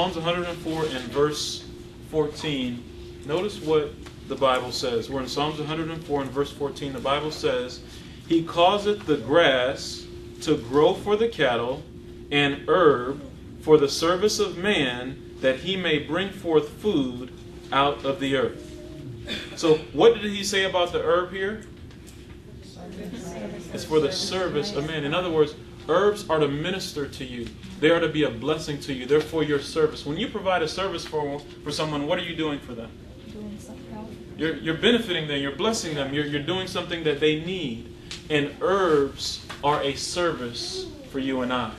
Psalms 104 and verse 14, notice what the Bible says. We're in Psalms 104 and verse 14. The Bible says, He causeth the grass to grow for the cattle, and herb for the service of man, that he may bring forth food out of the earth. So what did he say about the herb here? It's for the service of man. In other words, herbs are to minister to you. They are to be a blessing to you. They're for your service. When you provide a service for someone, what are you doing for them? You're benefiting them. You're blessing them. You're doing something that they need. And herbs are a service for you and I.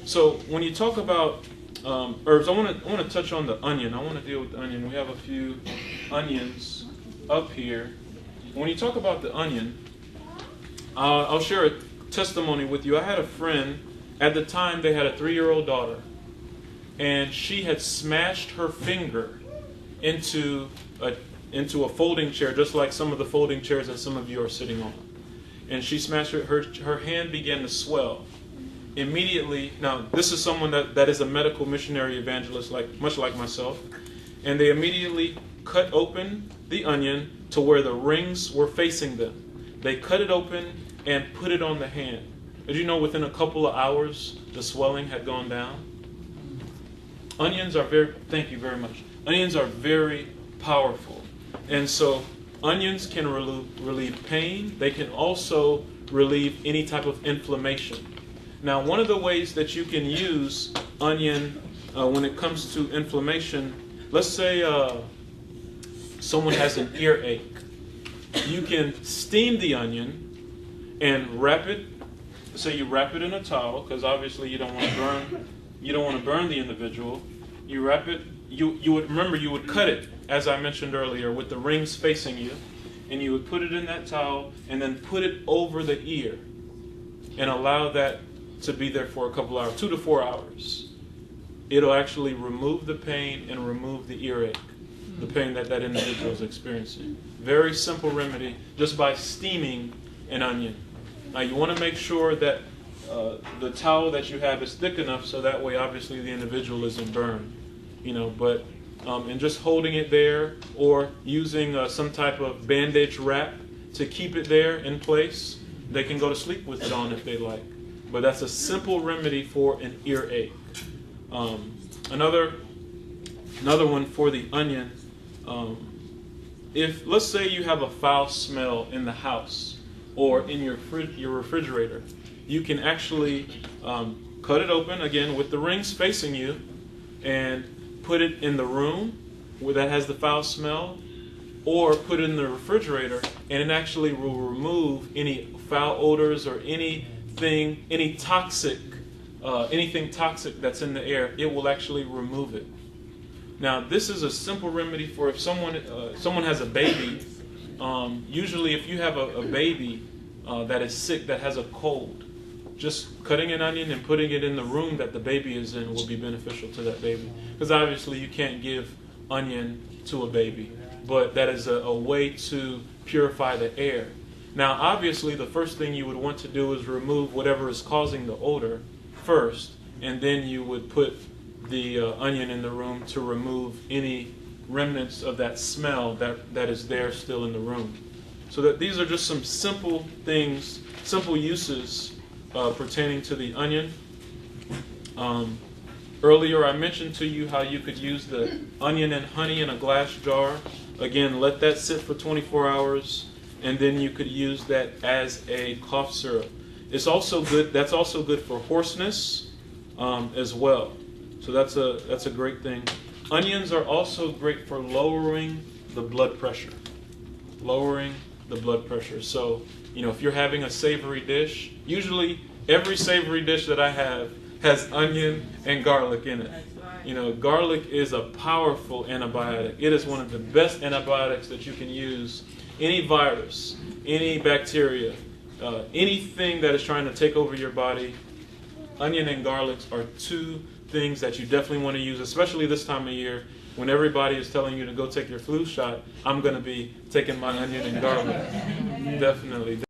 So when you talk about herbs, I want to touch on the onion. I want to deal with the onion. We have a few onions up here. When you talk about the onion, I'll share a testimony with you. I had a friend, at the time they had a 3-year-old daughter, and she had smashed her finger into a folding chair, just like some of the folding chairs that some of you are sitting on. And she smashed her hand began to swell. Immediately, now this is someone that is a medical missionary evangelist, much like myself, and they immediately cut open the onion to where the rings were facing them. They cut it open and put it on the hand. Did you know within a couple of hours the swelling had gone down? Onions are thank you very much. Onions are very powerful. And so onions can relieve pain. They can also relieve any type of inflammation. Now, one of the ways that you can use onion when it comes to inflammation, let's say someone has an earache. You can steam the onion and wrap it. Say you wrap it in a towel, because obviously you don't want to burn the individual. You wrap it. You would cut it, as I mentioned earlier, with the rings facing you, and you would put it in that towel and then put it over the ear and allow that to be there for a couple hours, 2 to 4 hours. It'll actually remove the pain and remove the earache, the pain that individual is experiencing. Very simple remedy, just by steaming an onion. Now you want to make sure that the towel that you have is thick enough so that way obviously the individual isn't burned. But and just holding it there or using some type of bandage wrap to keep it there in place. They can go to sleep with it on if they like. But that's a simple remedy for an earache. Another one for the onion. If let's say you have a foul smell in the house or in your refrigerator, you can actually cut it open again with the rings facing you and put it in the room where that has the foul smell, or put it in the refrigerator, and it actually will remove any foul odors or anything toxic that's in the air. It will actually remove it. Now, this is a simple remedy for if someone has a baby. Usually, if you have a baby that is sick, that has a cold, just cutting an onion and putting it in the room that the baby is in will be beneficial to that baby. Because obviously, you can't give onion to a baby, but that is a way to purify the air. Now, obviously, the first thing you would want to do is remove whatever is causing the odor first, and then you would put the onion in the room to remove any remnants of that smell that is there still in the room. So that these are just some simple things, simple uses pertaining to the onion. Earlier I mentioned to you how you could use the onion and honey in a glass jar. Again, let that sit for 24 hours, and then you could use that as a cough syrup. It's also good. That's also good for hoarseness as well. So that's a great thing. Onions are also great for lowering the blood pressure. Lowering the blood pressure. So, if you're having a savory dish, usually every savory dish that I have has onion and garlic in it. Garlic is a powerful antibiotic. It is one of the best antibiotics that you can use. Any virus, any bacteria, anything that is trying to take over your body, onion and garlic are two things that you definitely want to use, especially this time of year when everybody is telling you to go take your flu shot. I'm going to be taking my onion and garlic. Definitely.